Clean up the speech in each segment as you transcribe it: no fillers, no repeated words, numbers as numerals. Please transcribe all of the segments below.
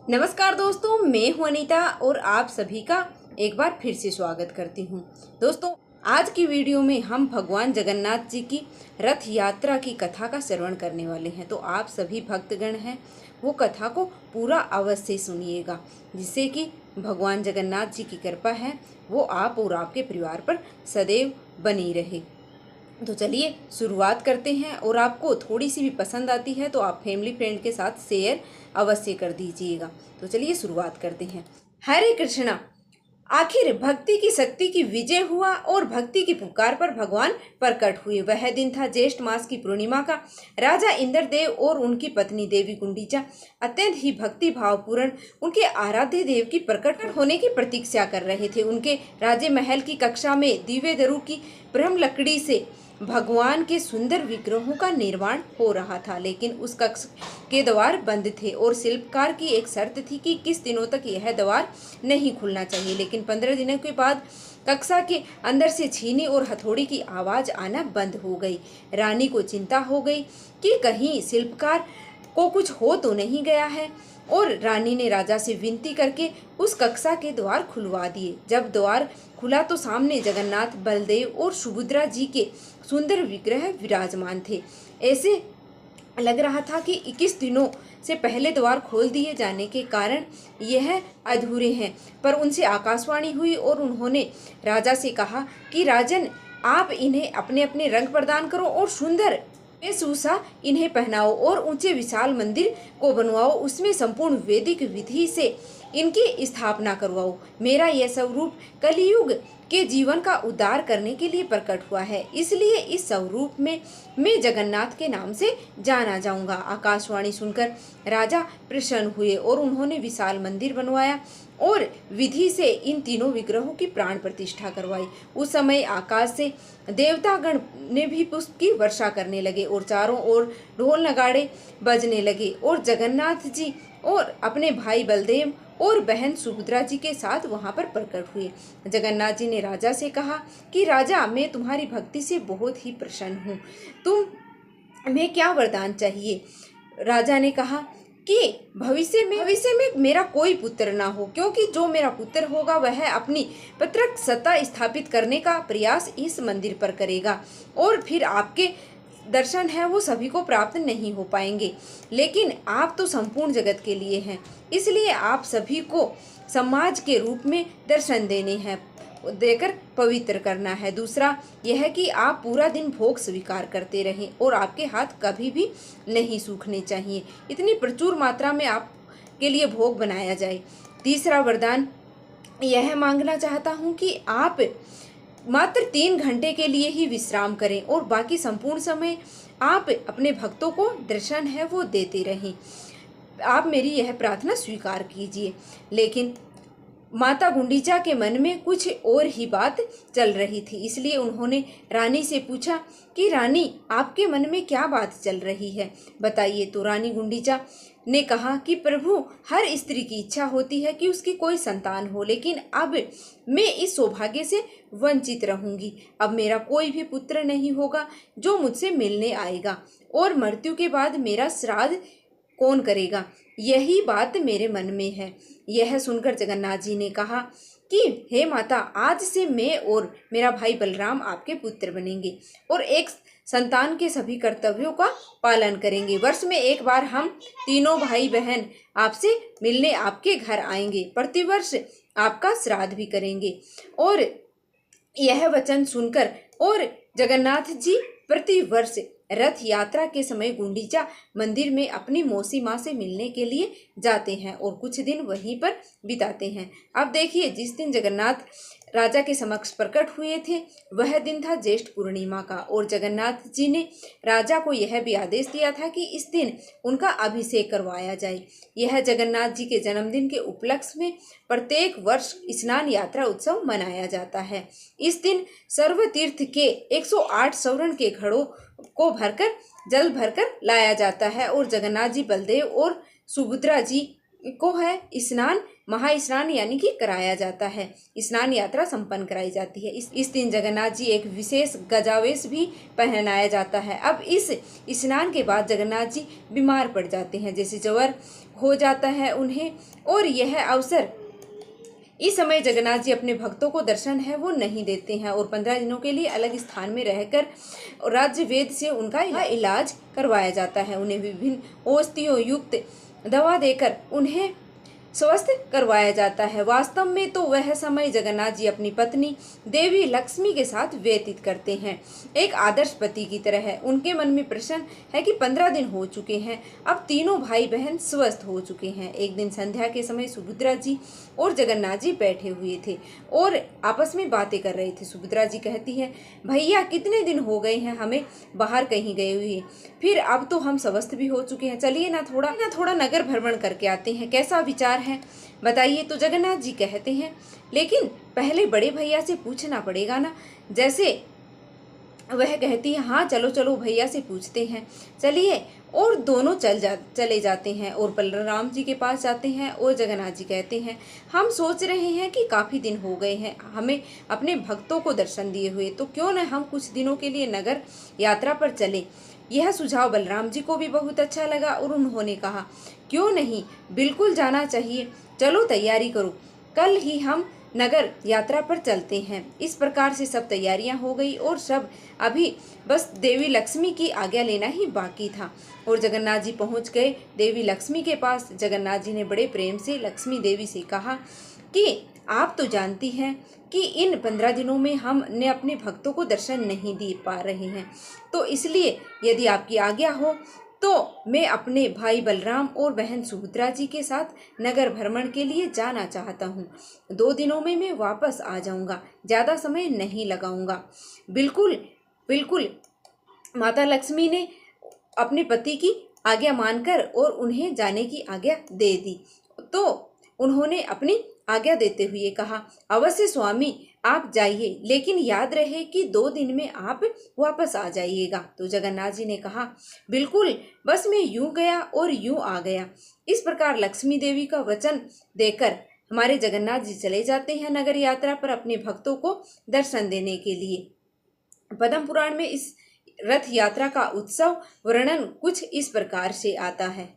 नमस्कार दोस्तों, मैं हूं अनीता और आप सभी का एक बार फिर से स्वागत करती हूं। दोस्तों, आज की वीडियो में हम भगवान जगन्नाथ जी की रथ यात्रा की कथा का श्रवण करने वाले हैं। तो आप सभी भक्तगण हैं वो कथा को पूरा अवश्य सुनिएगा, जिससे कि भगवान जगन्नाथ जी की कृपा है वो आप और आपके परिवार पर सदैव बनी रहे। तो चलिए शुरुआत करते हैं। और आपको थोड़ी सी भी पसंद आती है तो आप फैमिली फ्रेंड के साथ शेयर अवश्य कर दीजिएगा। तो चलिए शुरुआत करते हैं। हरे कृष्णा। आखिर भक्ति की शक्ति की विजय हुआ और भक्ति की पुकार पर भगवान प्रकट हुए। वह दिन था ज्येष्ठ मास की पूर्णिमा का। राजा इंद्रदेव और उनकी पत्नी देवी गुंडीचा अत्यंत ही भक्ति भावपूर्ण उनके आराध्य देव की प्रकट होने की प्रतीक्षा कर रहे थे। उनके राजे महल की कक्षा में दिव्य दरु की ब्रह्म लकड़ी से भगवान के सुंदर विग्रहों का निर्माण हो रहा था, लेकिन उस कक्ष के द्वार बंद थे और शिल्पकार की एक शर्त थी कि किस दिनों तक यह द्वार नहीं खुलना चाहिए। लेकिन 15 दिनों के बाद कक्षा के अंदर से छीनी और हथौड़ी की आवाज आना बंद हो गई। रानी को चिंता हो गई कि कहीं शिल्पकार को कुछ हो तो नहीं गया है, और रानी ने राजा से विनती करके उस कक्षा के द्वार खुलवा दिए। जब द्वार खुला तो सामने जगन्नाथ, बलदेव और सुभद्रा जी के सुंदर विग्रह विराजमान थे। ऐसे लग रहा था कि 21 दिनों से पहले द्वार खोल दिए जाने के कारण यह अधूरे हैं। पर उनसे आकाशवाणी हुई और उन्होंने राजा से कहा कि राजन, आप इन्हें अपने अपने रंग प्रदान करो और सुंदर वेशभूषा इन्हें पहनाओ और ऊंचे विशाल मंदिर को बनवाओ। उसमें संपूर्ण वैदिक विधि से इनकी स्थापना करवाओ। मेरा यह स्वरूप कलियुग के जीवन का उद्धार करने के लिए प्रकट हुआ है, इसलिए इस स्वरूप में मैं जगन्नाथ के नाम से जाना जाऊंगा। आकाशवाणी सुनकर राजा प्रसन्न हुए और उन्होंने विशाल मंदिर बनवाया और विधि से इन तीनों विग्रहों की प्राण प्रतिष्ठा करवाई। उस समय आकाश से देवतागण ने भी पुष्प की वर्षा करने लगे और चारों ओर ढोल नगाड़े बजने लगे और जगन्नाथ जी और अपने भाई बलदेव और बहन सुभद्रा जी के साथ वहां पर प्रकट हुए। जगन्नाथ जी ने राजा से कहा कि राजा, मैं तुम्हारी भक्ति से बहुत ही प्रसन्न हूँ। तुम्हें क्या वरदान चाहिए? राजा ने कहा कि भविष्य में मेरा कोई पुत्र ना हो, क्योंकि जो मेरा पुत्र होगा वह अपनी पैतृक सत्ता स्थापित करने का प्रयास इस मंदिर पर करेगा और फिर आपके दर्शन है वो सभी को प्राप्त नहीं हो पाएंगे। लेकिन आप तो संपूर्ण जगत के लिए हैं, इसलिए आप सभी को समाज के रूप में दर्शन देकर पवित्र करना है। दूसरा यह कि आप पूरा दिन भोग स्वीकार करते रहें और आपके हाथ कभी भी नहीं सूखने चाहिए। इतनी प्रचुर मात्रा में आपके लिए भोग बनाया जाए। तीसरा वरदान यह मांगना चाहता हूँ कि आप मात्र 3 घंटे के लिए ही विश्राम करें और बाकी संपूर्ण समय आप अपने भक्तों को दर्शन है वो देते रहें। आप मेरी यह प्रार्थना स्वीकार कीजिए। लेकिन माता गुंडीचा के मन में कुछ और ही बात चल रही थी, इसलिए उन्होंने रानी से पूछा कि रानी, आपके मन में क्या बात चल रही है, बताइए। तो रानी गुंडीचा ने कहा कि प्रभु, हर स्त्री की इच्छा होती है कि उसकी कोई संतान हो, लेकिन अब मैं इस सौभाग्य से वंचित रहूंगी। अब मेरा कोई भी पुत्र नहीं होगा जो मुझसे मिलने आएगा, और मृत्यु के बाद मेरा श्राद्ध कौन करेगा, यही बात मेरे मन में है। यह सुनकर जगन्नाथ जी ने कहा कि हे माता, आज से मैं और मेरा भाई बलराम आपके पुत्र बनेंगे और एक संतान के सभी कर्तव्यों का पालन करेंगे। वर्ष में एक बार हम तीनों भाई बहन आपसे मिलने आपके घर आएंगे, प्रतिवर्ष आपका श्राद्ध भी करेंगे। और यह वचन सुनकर और जगन्नाथ जी प्रतिवर्ष रथ यात्रा के समय गुंडीचा मंदिर में अपनी मौसी माँ से मिलने के लिए जाते हैं और कुछ दिन वहीं पर बिताते हैं। अब देखिए, जिस दिन जगन्नाथ राजा के समक्ष प्रकट हुए थे वह दिन था ज्येष्ठ पूर्णिमा का, और जगन्नाथ जी ने राजा को यह भी आदेश दिया था कि इस दिन उनका अभिषेक करवाया जाए। यह जगन्नाथ जी के जन्मदिन के उपलक्ष्य में प्रत्येक वर्ष स्नान यात्रा उत्सव मनाया जाता है। इस दिन सर्व तीर्थ के 108 स्वर्ण के घड़ों को जल भरकर लाया जाता है और जगन्नाथ जी, बलदेव और सुभद्रा जी को है स्नान महास्नान यानी कि कराया जाता है। स्नान यात्रा संपन्न कराई जाती है। इस दिन जगन्नाथ जी एक विशेष गजावेश भी पहनाया जाता है। अब इस स्नान के बाद जगन्नाथ जी बीमार पड़ जाते हैं, जैसे ज्वर हो जाता है उन्हें, और यह अवसर इस समय जगन्नाथ जी अपने भक्तों को दर्शन है वो नहीं देते हैं और 15 दिनों के लिए अलग स्थान में रहकर राज्य वेद से उनका इलाज करवाया जाता है। उन्हें विभिन्न औषधियों युक्त दवा देकर उन्हें स्वस्थ करवाया जाता है। वास्तव में तो वह समय जगन्नाथ जी अपनी पत्नी देवी लक्ष्मी के साथ व्यतीत करते हैं, एक आदर्श पति की तरह है। उनके मन में प्रश्न है कि 15 दिन हो चुके हैं, अब तीनों भाई बहन स्वस्थ हो चुके हैं। एक दिन संध्या के समय सुभद्रा जी और जगन्नाथ जी बैठे हुए थे और आपस में बातें कर रहे थे। सुभद्रा जी कहती है, भैया कितने दिन हो गए हैं हमें बाहर कहीं गए हुए, फिर अब तो हम स्वस्थ भी हो चुके हैं, चलिए ना थोड़ा नगर भ्रमण करके आते हैं, कैसा विचार है बताइए। तो जगन्नाथ जी कहते हैं, लेकिन पहले बड़े भैया से पूछना पड़ेगा ना। जैसे वह कहती है, हाँ चलो चलो भैया से पूछते हैं, चलिए। और दोनों चले जाते हैं और बलराम जी के पास जाते हैं और जगन्नाथ जी कहते हैं, हम सोच रहे हैं कि काफ़ी दिन हो गए हैं हमें अपने भक्तों को दर्शन दिए हुए, तो क्यों न हम कुछ दिनों के लिए नगर यात्रा पर चले। यह सुझाव बलराम जी को भी बहुत अच्छा लगा और उन्होंने कहा, क्यों नहीं, बिल्कुल जाना चाहिए, चलो तैयारी करो, कल ही हम नगर यात्रा पर चलते हैं। इस प्रकार से सब तैयारियां हो गई और सब अभी बस देवी लक्ष्मी की आज्ञा लेना ही बाकी था और जगन्नाथ जी पहुंच गए देवी लक्ष्मी के पास। जगन्नाथ जी ने बड़े प्रेम से लक्ष्मी देवी से कहा कि आप तो जानती हैं कि इन 15 दिनों में हमने अपने भक्तों को दर्शन नहीं दे पा रहे हैं, तो इसलिए यदि आपकी आज्ञा हो तो मैं अपने भाई बलराम और बहन सुभद्रा जी के साथ नगर भ्रमण के लिए जाना चाहता हूँ। 2 दिनों में मैं वापस आ जाऊँगा, ज़्यादा समय नहीं लगाऊँगा। बिल्कुल बिल्कुल। माता लक्ष्मी ने अपने पति की आज्ञा मानकर और उन्हें जाने की आज्ञा दे दी। तो उन्होंने अपनी आज्ञा देते हुए कहा, अवश्य स्वामी आप जाइए, लेकिन याद रहे कि 2 दिन में आप वापस आ जाइएगा। तो जगन्नाथ जी ने कहा, बिल्कुल, बस मैं यूं गया और यूं आ गया। इस प्रकार लक्ष्मी देवी का वचन देकर हमारे जगन्नाथ जी चले जाते हैं नगर यात्रा पर अपने भक्तों को दर्शन देने के लिए। पद्म पुराण में इस रथ यात्रा का उत्सव वर्णन कुछ इस प्रकार से आता है।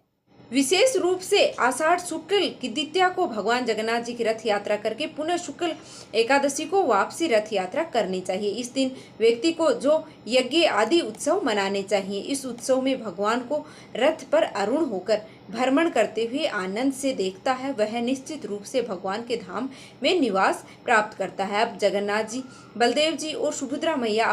विशेष रूप से आषाढ़ शुक्ल की द्वितीया को भगवान जगन्नाथ जी की रथ यात्रा करके पुनः शुक्ल एकादशी को वापसी रथ यात्रा करनी चाहिए। इस दिन व्यक्ति को जो यज्ञ आदि उत्सव मनाने चाहिए। इस उत्सव में भगवान को रथ पर आरूढ़ होकर भ्रमण करते हुए आनंद से देखता है, वह निश्चित रूप से भगवान के धाम में निवास प्राप्त करता है। अब जगन्नाथ जी, बलदेव जी और सुभद्रा मैया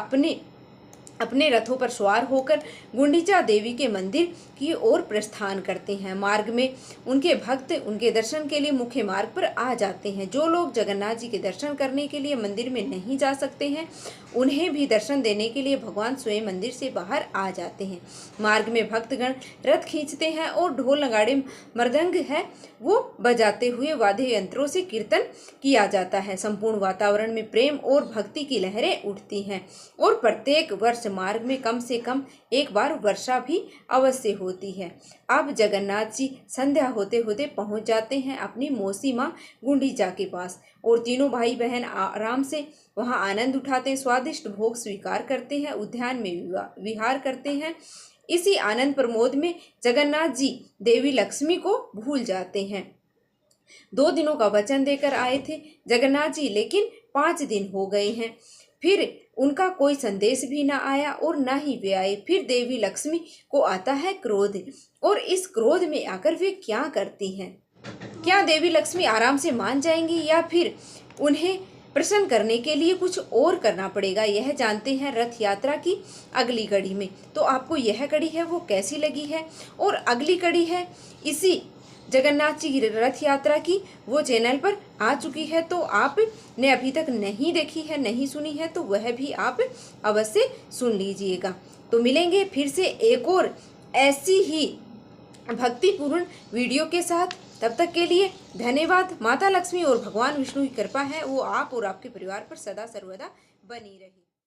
अपने रथों पर सवार होकर गुंडिचा देवी के मंदिर की ओर प्रस्थान करते हैं। मार्ग में उनके भक्त उनके दर्शन के लिए मुख्य मार्ग पर आ जाते हैं। जो लोग जगन्नाथ जी के दर्शन करने के लिए मंदिर में नहीं जा सकते हैं, उन्हें भी दर्शन देने के लिए भगवान स्वयं मंदिर से बाहर आ जाते हैं। मार्ग में भक्तगण रथ खींचते हैं और ढोल नगाड़े मृदंग है वो बजाते हुए वाद्य यंत्रों से कीर्तन किया जाता है। संपूर्ण वातावरण में प्रेम और भक्ति की लहरें उठती हैं और प्रत्येक वर्ष मार्ग में कम से कम एक बार वर्षा भी अवश्य होती है। अब जगन्नाथ जी संध्या होते होते पहुंच जाते हैं अपनी मौसी माँ गुंडीचा के पास और तीनों भाई बहन आराम से वहां आनंद उठाते हैं, स्वादिष्ट भोग स्वीकार करते हैं, उद्यान में विहार करते हैं। इसी आनंद प्रमोद में जगन्नाथ जी देवी लक्ष्मी को भूल जाते हैं। 2 दिनों का वचन देकर आए थे जगन्नाथ जी, लेकिन 5 दिन हो गए हैं, फिर उनका कोई संदेश भी न आया और न ही वे आए। फिर देवी लक्ष्मी को आता है क्रोध और इस क्रोध में आकर वे क्या करती हैं? क्या देवी लक्ष्मी आराम से मान जाएंगी या फिर उन्हें प्रसन्न करने के लिए कुछ और करना पड़ेगा? यह जानते हैं रथ यात्रा की अगली कड़ी में। तो आपको यह कड़ी है वो कैसी लगी है और अगली कड़ी है इसी जगन्नाथ जी की रथ यात्रा की, वो चैनल पर आ चुकी है। तो आपने अभी तक नहीं देखी है, नहीं सुनी है, तो वह भी आप अवश्य सुन लीजिएगा। तो मिलेंगे फिर से एक और ऐसी ही भक्तिपूर्ण वीडियो के साथ। तब तक के लिए धन्यवाद। माता लक्ष्मी और भगवान विष्णु की कृपा है वो आप और आपके परिवार पर सदा सर्वदा बनी रही।